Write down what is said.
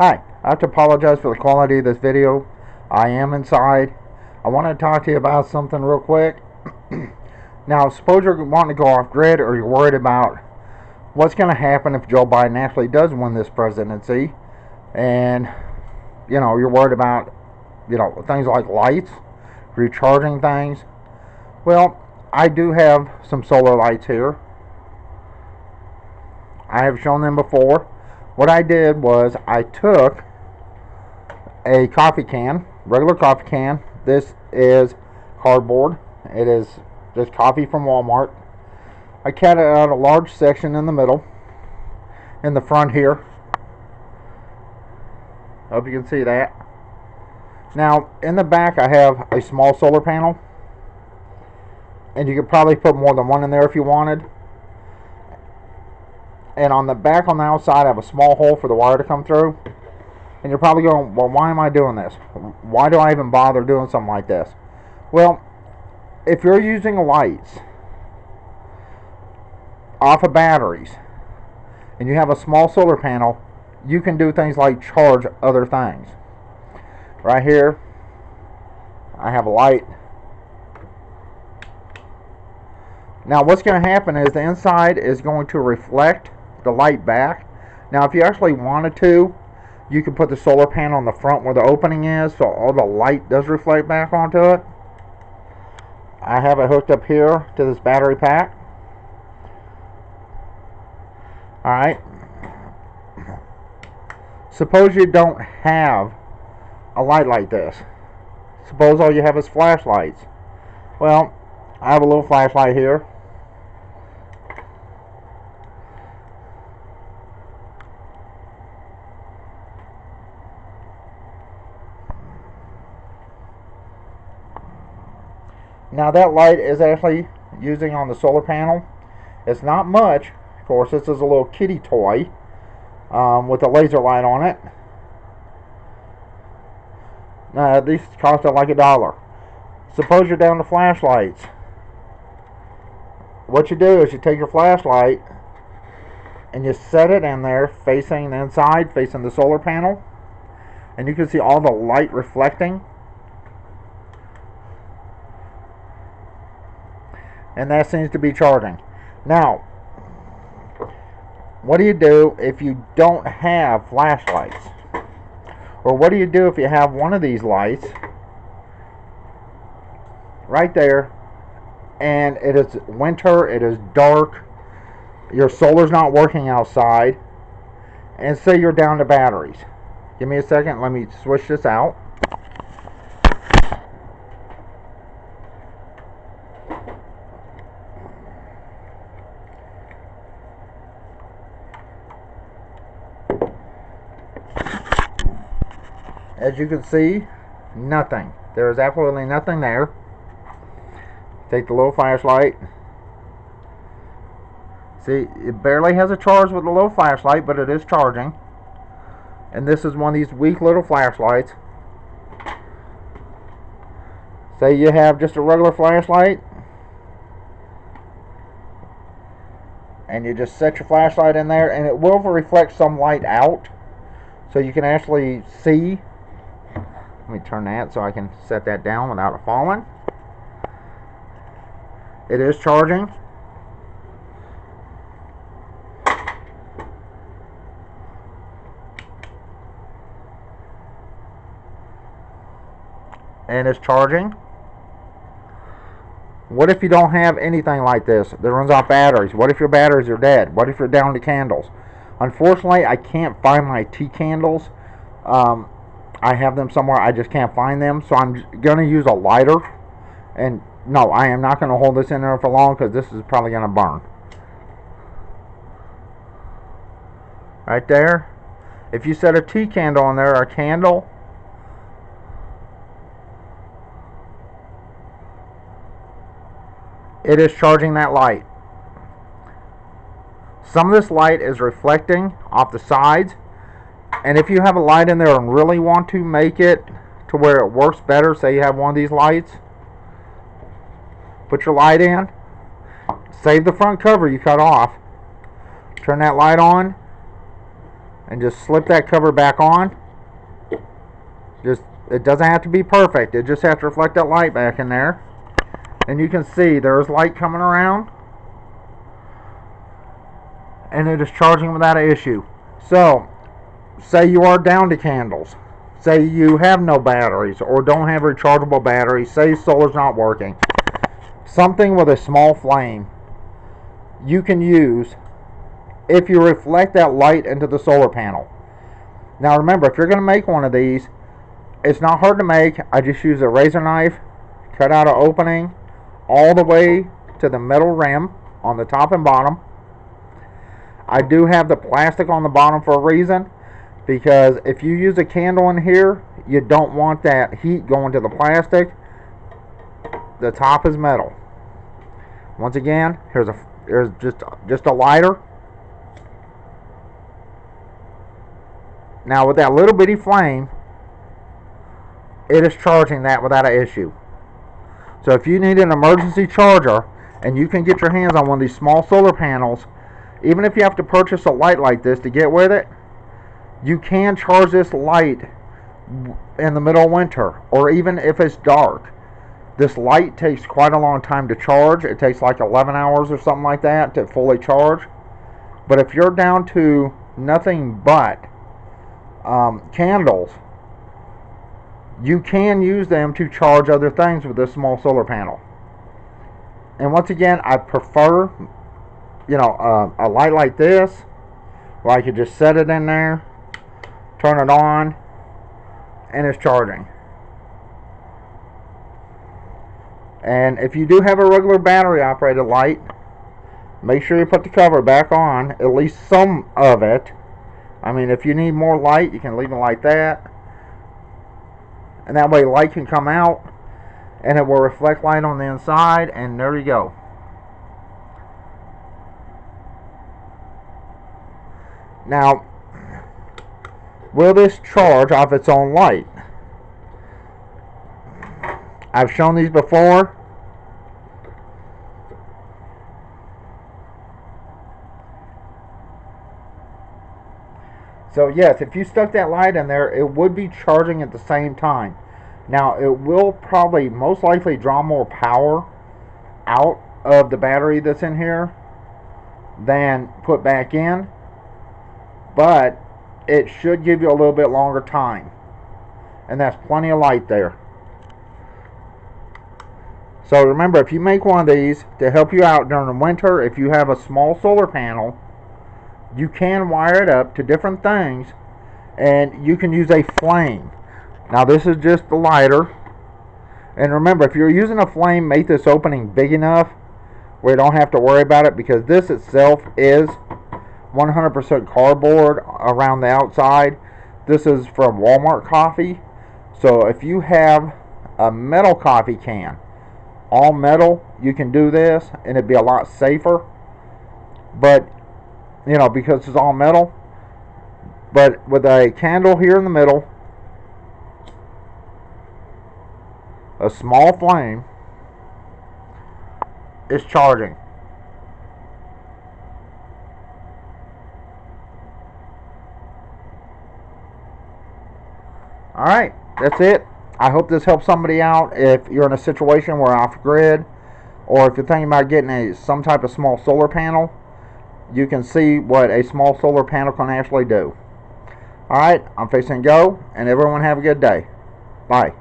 Hi, I have to apologize for the quality of this video. I am inside. I want to talk to you about something real quick. Now, suppose you're wanting to go off grid or you're worried about what's going to happen if Joe Biden actually does win this presidency. And, you're worried about, things like lights, recharging things. Well, I do have some solar lights here. I have shown them before. What I did was I took a coffee can, regular coffee can. This is cardboard. It is just coffee from Walmart. I cut out a large section in the middle, in the front here. Hope you can see that. Now, in the back I have a small solar panel, and you could probably put more than one in there if you wanted. And on the back, on the outside, I have a small hole for the wire to come through. And you're probably going, well, why am I doing this? Why do I even bother doing something like this? Well, if you're using lights off of batteries and you have a small solar panel, you can do things like charge other things. Right here, I have a light. Now, what's going to happen is the inside is going to reflect the light back. Now, if you actually wanted to, you can put the solar panel on the front where the opening is, so all the light does reflect back onto it. I have it hooked up here to this battery pack. Alright. Suppose you don't have a light like this. Suppose all you have is flashlights. Well, I have a little flashlight here. Now that light is actually using on the solar panel. It's not much. Of course, this is a little kitty toy with a laser light on it. These cost like $1. Suppose you're down to flashlights. What you do is you take your flashlight and you set it in there facing the inside, facing the solar panel, and you can see all the light reflecting. And that seems to be charging. Now, what do you do if you don't have flashlights? Or what do you do if you have one of these lights right there, and it is winter, it is dark, your solar's not working outside, and say you're down to batteries. Give me a second, let me switch this out. As you can see, nothing. There is absolutely nothing there. Take the little flashlight. See, it barely has a charge with the little flashlight, but it is charging. And this is one of these weak little flashlights. Say you have just a regular flashlight, and you just set your flashlight in there, and it will reflect some light out, so you can actually see. Let me turn that so I can set that down without it falling. It is charging. And it's charging. What if you don't have anything like this that runs off batteries? What if your batteries are dead? What if you're down to candles? Unfortunately, I can't find my tea candles. I have them somewhere, I just can't find them, so I'm going to use a lighter. And no, I am not going to hold this in there for long because this is probably going to burn. Right there. If you set a tea candle in there, or a candle, it is charging that light. Some of this light is reflecting off the sides. And if you have a light in there and really want to make it to where it works better, say you have one of these lights, put your light in, save the front cover you cut off, turn that light on, and just slip that cover back on. It doesn't have to be perfect. It just has to reflect that light back in there. And you can see there's light coming around, and it is charging without an issue. So, say you are down to candles. Say you have no batteries or don't have rechargeable batteries. Say solar's not working. Something with a small flame you can use if you reflect that light into the solar panel. Now remember, if you're going to make one of these, it's not hard to make. I just use a razor knife, cut out an opening all the way to the metal rim on the top and bottom. I do have the plastic on the bottom for a reason, because if you use a candle in here, you don't want that heat going to the plastic. The top is metal. Once again, here's just a lighter. Now with that little bitty flame, it is charging that without an issue. So if you need an emergency charger and you can get your hands on one of these small solar panels, even if you have to purchase a light like this to get with it, you can charge this light in the middle of winter, or even if it's dark. This light takes quite a long time to charge. It takes like 11 hours or something like that to fully charge. But if you're down to nothing but candles, you can use them to charge other things with this small solar panel. And once again, I prefer, a light like this, where I could just set it in there, turn it on, and it's charging. And if you do have a regular battery operated light, make sure you put the cover back on, at least some of it. I mean, if you need more light, you can leave it like that. And that way light can come out and it will reflect light on the inside, and there you go. Now, will this charge off its own light? I've shown these before. So yes, if you stuck that light in there, it would be charging at the same time. Now, it will probably most likely draw more power out of the battery that's in here than put back in, but it should give you a little bit longer time, and that's plenty of light there. So remember, if you make one of these to help you out during the winter, if you have a small solar panel, you can wire it up to different things, and you can use a flame. Now this is just the lighter, and remember, if you're using a flame, make this opening big enough where you don't have to worry about it, because this itself is 100% cardboard around the outside. This is from Walmart coffee. So if you have a metal coffee can, all metal, you can do this and it'd be a lot safer. But because it's all metal. But with a candle here in the middle, a small flame is charging. Alright, that's it. I hope this helps somebody out if you're in a situation where off grid, or if you're thinking about getting some type of small solar panel. You can see what a small solar panel can actually do. Alright, I'm fixing to go, and everyone have a good day. Bye.